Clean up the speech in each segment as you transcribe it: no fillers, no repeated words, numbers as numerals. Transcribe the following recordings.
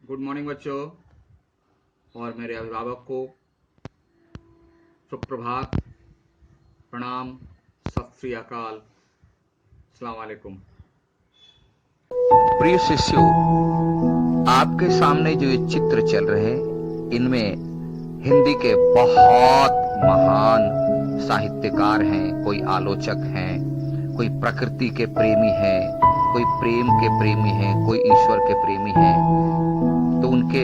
Good morning बच्चों और मेरे अभिभावक को सुप्रभात, प्रणाम, सत श्री अकाल, अस्सलाम वालेकुम। प्रिय शिष्यों, आपके सामने जो ये चित्र चल रहे हैं, इनमें हिंदी के बहुत महान साहित्यकार हैं, कोई आलोचक हैं, कोई प्रकृति के प्रेमी हैं, कोई प्रेम के प्रेमी हैं, कोई ईश्वर के प्रेमी हैं। तो उनके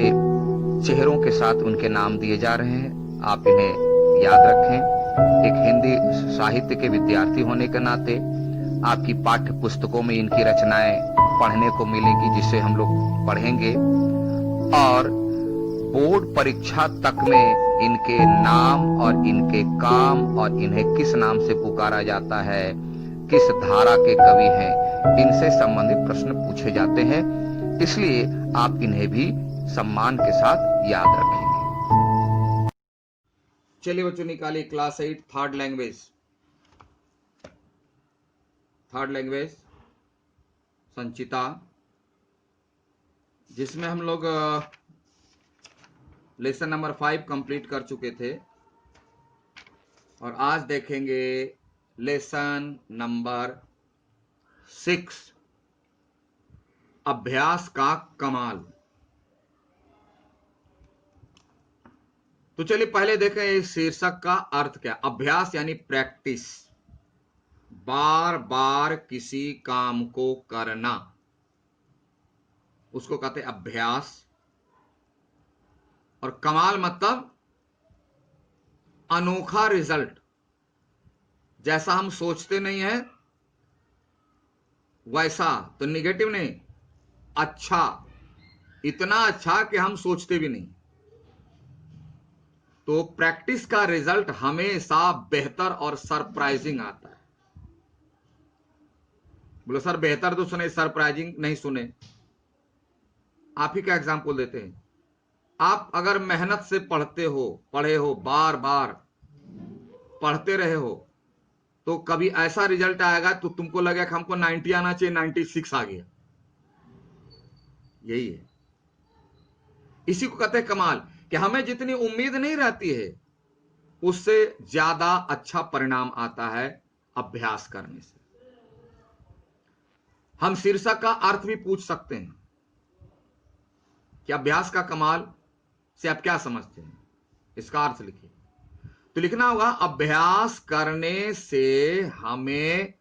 चेहरों के साथ उनके नाम दिए जा रहे हैं। आप इन्हें याद रखें। एक हिंदी साहित्य के विद्यार्थी होने के नाते आपकी पाठ्य पुस्तकों में इनकी रचनाएं पढ़ने को मिलेगी, जिसे हम लोग पढ़ेंगे और बोर्ड परीक्षा तक में इनके नाम और इनके काम और इन्हें किस नाम से पुकारा जाता है, किस धारा के कवि हैं, इनसे संबंधित प्रश्न पूछे जाते हैं। इसलिए आप इन्हें भी सम्मान के साथ याद रखेंगे। चलिए बच्चों, निकालिए क्लास 8 थर्ड लैंग्वेज संचिता, जिसमें हम लोग लेसन नंबर 5 कंप्लीट कर चुके थे और आज देखेंगे लेसन नंबर 6, अभ्यास का कमाल। तो चलिए पहले देखें इस शीर्षक का अर्थ क्या। अभ्यास यानी प्रैक्टिस, बार बार किसी काम को करना, उसको कहते हैं अभ्यास। और कमाल मतलब अनोखा रिजल्ट, जैसा हम सोचते नहीं है वैसा, तो निगेटिव नहीं, अच्छा, इतना अच्छा कि हम सोचते भी नहीं। तो प्रैक्टिस का रिजल्ट हमेशा बेहतर और सरप्राइजिंग आता है। बोलो सर बेहतर तो सुने, सरप्राइजिंग नहीं सुने। आप ही का एग्जाम्पल देते हैं। आप अगर मेहनत से पढ़े हो, बार बार पढ़ते रहे हो, तो कभी ऐसा रिजल्ट आएगा तो तुमको लगेगा कि हमको 90 आना चाहिए, 96 आ गया। यही है, इसी को कहते हैं कमाल, कि हमें जितनी उम्मीद नहीं रहती है उससे ज्यादा अच्छा परिणाम आता है अभ्यास करने से। हम शीर्षक का अर्थ भी पूछ सकते हैं कि अभ्यास का कमाल से आप क्या समझते हैं, इसका अर्थ लिखिए। तो लिखना होगा, अभ्यास करने से हमें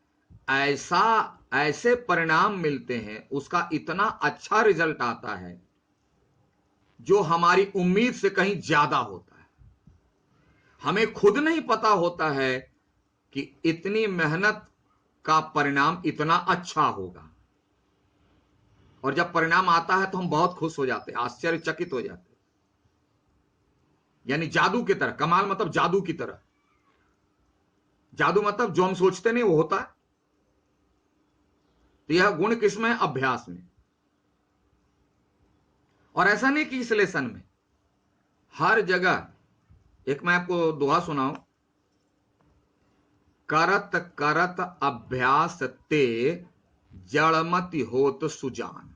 ऐसे परिणाम मिलते हैं, उसका इतना अच्छा रिजल्ट आता है जो हमारी उम्मीद से कहीं ज्यादा होता है। हमें खुद नहीं पता होता है कि इतनी मेहनत का परिणाम इतना अच्छा होगा, और जब परिणाम आता है तो हम बहुत खुश हो जाते हैं, आश्चर्यचकित हो जाते हैं। यानी जादू की तरह, कमाल मतलब जादू की तरह। जादू मतलब जो हम सोचते नहीं वो होता है। तो यह गुण किसमें है? अभ्यास में। और ऐसा नहीं कि इस लेसन में, हर जगह। एक मैं आपको दोहा सुनाऊं, करत करत अभ्यास ते जड़मति होत सुजान।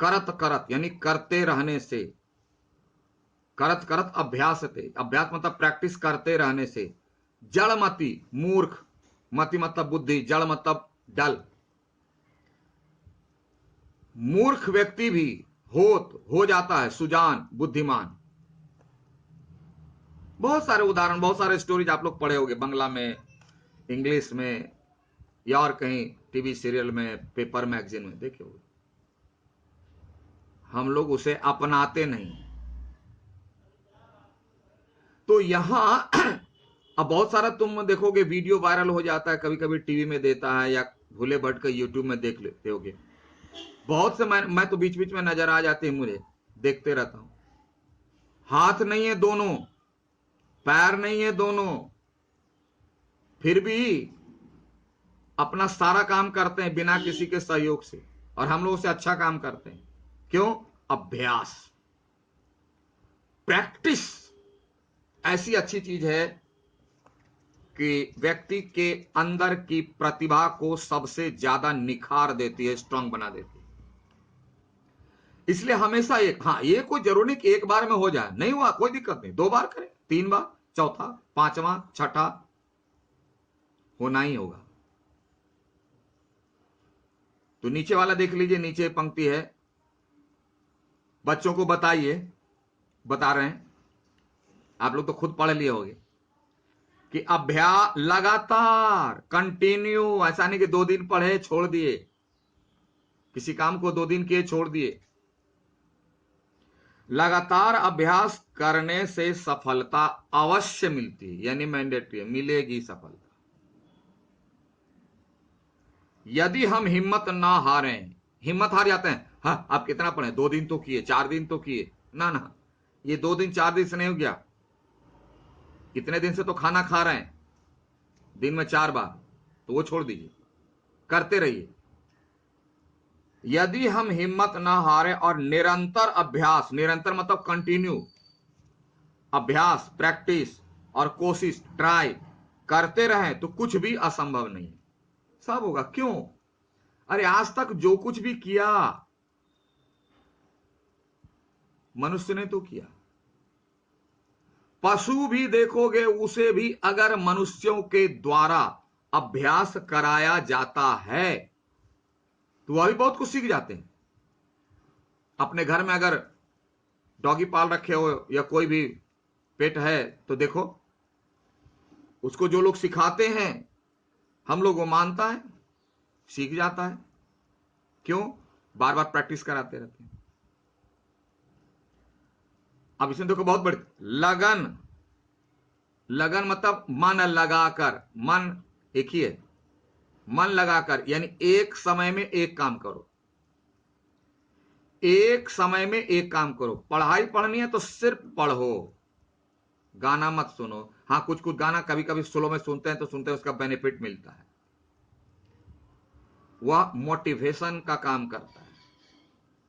करत करत यानी करते रहने से, करत करत अभ्यास ते, अभ्यास मतलब प्रैक्टिस करते रहने से, जड़मति मूर्ख, मति मतलब बुद्धि, जड़ मतलब डल, मूर्ख व्यक्ति भी हो जाता है सुजान, बुद्धिमान। बहुत सारे उदाहरण, बहुत सारे स्टोरीज आप लोग पढ़े होंगे, बंगला में, इंग्लिश में, या और कहीं टीवी सीरियल में, पेपर मैगजीन में देखे होंगे। हम लोग उसे अपनाते नहीं। तो यहां अब बहुत सारा तुम देखोगे वीडियो वायरल हो जाता है, कभी कभी टीवी में देता है या भूले भट कर यूट्यूब में देख लेते होगे। बहुत से मैं तो बीच बीच में नजर आ जाते हैं, मुझे देखते रहता हूं। हाथ नहीं है दोनों, पैर नहीं है दोनों, फिर भी अपना सारा काम करते हैं बिना किसी के सहयोग से, और हम लोग उससे अच्छा काम करते हैं। क्यों? अभ्यास, प्रैक्टिस ऐसी अच्छी चीज है कि व्यक्ति के अंदर की प्रतिभा को सबसे ज्यादा निखार देती है, स्ट्रांग बना देती है। इसलिए हमेशा एक, हाँ ये कोई जरूरी नहीं कि एक बार में हो जाए, नहीं हुआ कोई दिक्कत नहीं, 2 बार करें, 3 बार, चौथा, पांचवा, छठा, होना ही होगा। तो नीचे वाला देख लीजिए, नीचे पंक्ति है, बच्चों को बताइए, बता रहे हैं, आप लोग तो खुद पढ़ लिए होंगे कि अभ्यास लगातार, कंटिन्यू, ऐसा नहीं कि 2 दिन पढ़े छोड़ दिए, किसी काम को 2 दिन किए छोड़ दिए। लगातार अभ्यास करने से सफलता अवश्य मिलती है, यानी मैंडेटरी, मिलेगी सफलता। यदि हम हिम्मत ना हारें, हिम्मत हार जाते हैं, हाँ आप कितना पढ़े, 2 दिन तो किए, 4 दिन तो किए, ना ना, ये 2 दिन 4 दिन से नहीं हो गया, इतने दिन से तो खाना खा रहे हैं दिन में 4 बार, तो वो छोड़ दीजिए, करते रहिए। यदि हम हिम्मत ना हारें और निरंतर अभ्यास, निरंतर मतलब कंटिन्यू अभ्यास, प्रैक्टिस और कोशिश, ट्राई करते रहें तो कुछ भी असंभव नहीं है, सब होगा। क्यों? अरे आज तक जो कुछ भी किया मनुष्य ने तो किया, पशु भी देखोगे, उसे भी अगर मनुष्यों के द्वारा अभ्यास कराया जाता है तो वह भी बहुत कुछ सीख जाते हैं। अपने घर में अगर डॉगी पाल रखे हो या कोई भी पेट है तो देखो, उसको जो लोग सिखाते हैं, हम लोग वो मानता है, सीख जाता है। क्यों? बार बार प्रैक्टिस कराते रहते हैं। अब इसमें देखो बहुत बड़ी लगन, लगन मतलब मन लगाकर, मन एक ही है, मन लगाकर यानी एक समय में एक काम करो, एक समय में एक काम करो। पढ़ाई पढ़नी है तो सिर्फ पढ़ो, गाना मत सुनो। हाँ कुछ कुछ गाना कभी कभी स्लो में सुनते हैं तो सुनते हैं, उसका बेनिफिट मिलता है, वह मोटिवेशन का काम करता है,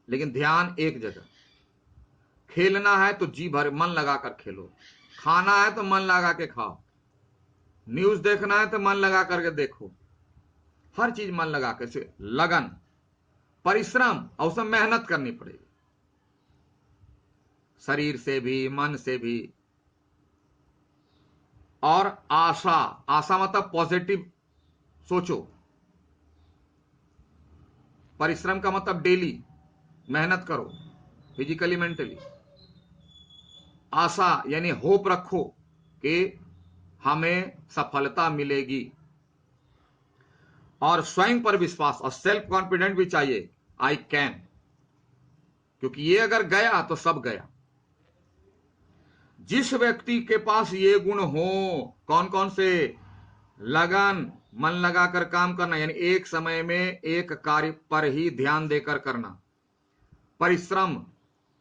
लेकिन ध्यान एक जगह। खेलना है तो जी भर मन लगाकर खेलो, खाना है तो मन लगा के खाओ, न्यूज देखना है तो मन लगा करके देखो, हर चीज मन लगा कर से, लगन, परिश्रम और उसमें मेहनत करनी पड़ेगी, शरीर से भी मन से भी। और आशा, आशा मतलब पॉजिटिव सोचो, परिश्रम का मतलब डेली मेहनत करो, फिजिकली मेंटली। आशा यानी होप रखो कि हमें सफलता मिलेगी। और स्वयं पर विश्वास और सेल्फ कॉन्फिडेंट भी चाहिए, आई कैन, क्योंकि ये अगर गया तो सब गया। जिस व्यक्ति के पास ये गुण हो, कौन कौन से? लगन, मन लगाकर काम करना यानी एक समय में एक कार्य पर ही ध्यान देकर करना। परिश्रम,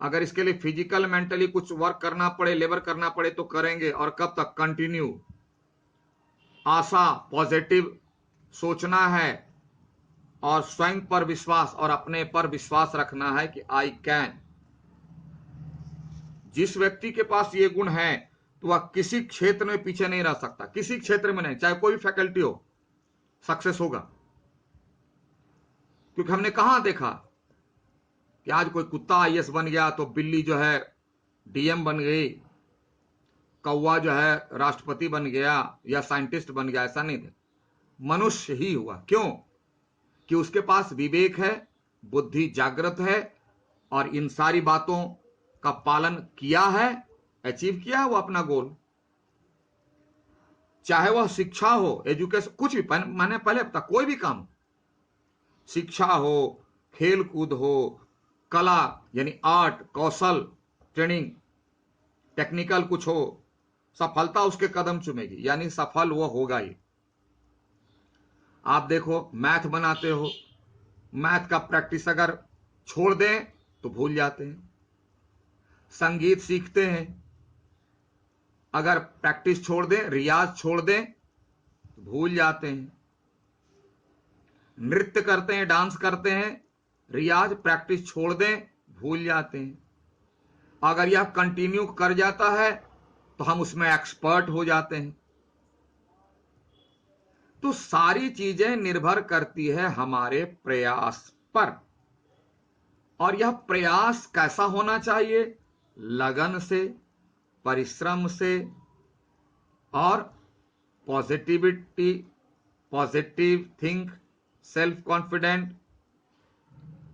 अगर इसके लिए फिजिकल मेंटली कुछ वर्क करना पड़े, लेबर करना पड़े तो करेंगे, और कब तक? कंटिन्यू। आशा, पॉजिटिव सोचना है, और स्वयं पर विश्वास और अपने पर विश्वास रखना है कि आई कैन। जिस व्यक्ति के पास ये गुण है तो वह किसी क्षेत्र में पीछे नहीं रह सकता, किसी क्षेत्र में नहीं, चाहे कोई भी फैकल्टी हो, सक्सेस होगा। क्योंकि हमने कहां देखा कि आज कोई कुत्ता आईएएस बन गया तो बिल्ली जो है डीएम बन गई, कौवा जो है राष्ट्रपति बन गया या साइंटिस्ट बन गया, ऐसा नहीं था, मनुष्य ही हुआ। क्यों? कि उसके पास विवेक है, बुद्धि जागृत है, और इन सारी बातों का पालन किया है, अचीव किया है वो अपना गोल। चाहे वह शिक्षा हो, एजुकेशन, कुछ भी, मैंने पहले बता, कोई भी काम, शिक्षा हो, खेल कूद हो, कला यानी आर्ट, कौशल, ट्रेनिंग, टेक्निकल कुछ हो, सफलता उसके कदम चुमेगी, यानी सफल वो होगा ही। आप देखो मैथ बनाते हो, मैथ का प्रैक्टिस अगर छोड़ दें तो भूल जाते हैं। संगीत सीखते हैं, अगर प्रैक्टिस छोड़ दें, रियाज छोड़ दें तो भूल जाते हैं। नृत्य करते हैं, डांस करते हैं, रियाज प्रैक्टिस छोड़ दें, भूल जाते हैं। अगर यह कंटिन्यू कर जाता है तो हम उसमें एक्सपर्ट हो जाते हैं। तो सारी चीजें निर्भर करती है हमारे प्रयास पर। और यह प्रयास कैसा होना चाहिए? लगन से, परिश्रम से और positivity, positive think, self confident.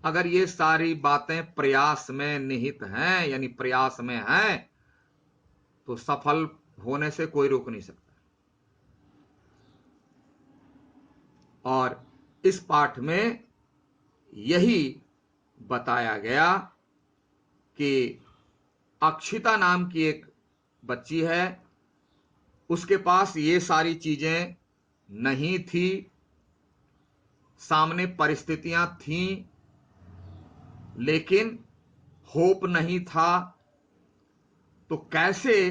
अगर ये सारी बातें प्रयास में निहित हैं, यानी प्रयास में हैं, तो सफल होने से कोई रोक नहीं सकता। और इस पाठ में यही बताया गया कि अक्षिता नाम की एक बच्ची है, उसके पास ये सारी चीजें नहीं थी, सामने परिस्थितियां थीं, लेकिन होप नहीं था। तो कैसे,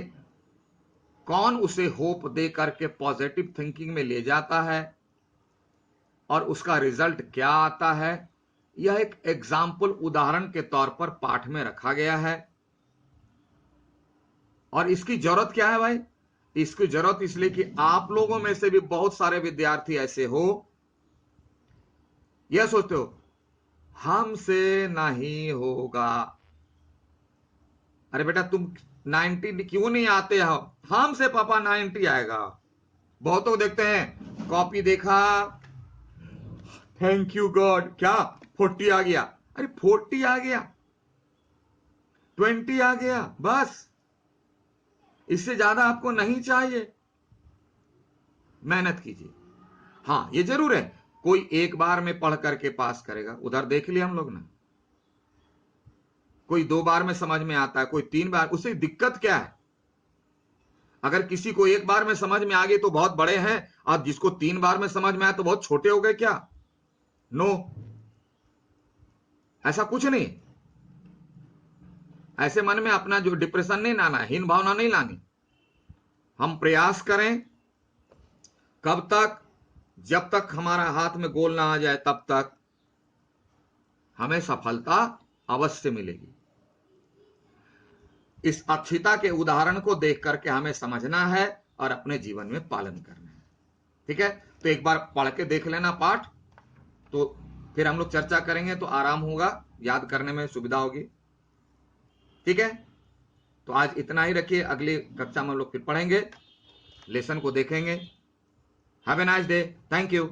कौन उसे होप दे करके पॉजिटिव थिंकिंग में ले जाता है और उसका रिजल्ट क्या आता है, यह एक एग्जाम्पल, उदाहरण के तौर पर पाठ में रखा गया है। और इसकी जरूरत क्या है भाई? इसकी जरूरत इसलिए कि आप लोगों में से भी बहुत सारे विद्यार्थी ऐसे हो, यह सोचते हो हमसे नहीं होगा। अरे बेटा तुम 90 क्यों नहीं आते हो? हमसे पापा 90 आएगा। बहुतों को देखते हैं, कॉपी देखा, थैंक यू गॉड, क्या 40 आ गया? अरे 40 आ गया, 20 आ गया, बस, इससे ज्यादा आपको नहीं चाहिए। मेहनत कीजिए। हाँ ये जरूर है, कोई एक बार में पढ़ करके पास करेगा, उधर देख लिया हम लोग ना। कोई 2 बार में समझ में आता है, कोई 3 बार। उससे दिक्कत क्या है? अगर किसी को एक बार में समझ में आ गई तो बहुत बड़े हैं, और जिसको 3 बार में समझ में आया तो बहुत छोटे हो गए क्या? नो, ऐसा कुछ नहीं। ऐसे मन में अपना जो डिप्रेशन नहीं लाना, हीन भावना नहीं लानी। हम प्रयास करें, कब तक? जब तक हमारा हाथ में गोल ना आ जाए तब तक हमें सफलता अवश्य मिलेगी। इस अक्षिता के उदाहरण को देख करके हमें समझना है और अपने जीवन में पालन करना है। ठीक है, तो एक बार पढ़ के देख लेना पाठ, तो फिर हम लोग चर्चा करेंगे तो आराम होगा, याद करने में सुविधा होगी। ठीक है, तो आज इतना ही रखिए, अगली कक्षा में हम लोग फिर पढ़ेंगे, लेसन को देखेंगे। Have a nice day, thank you.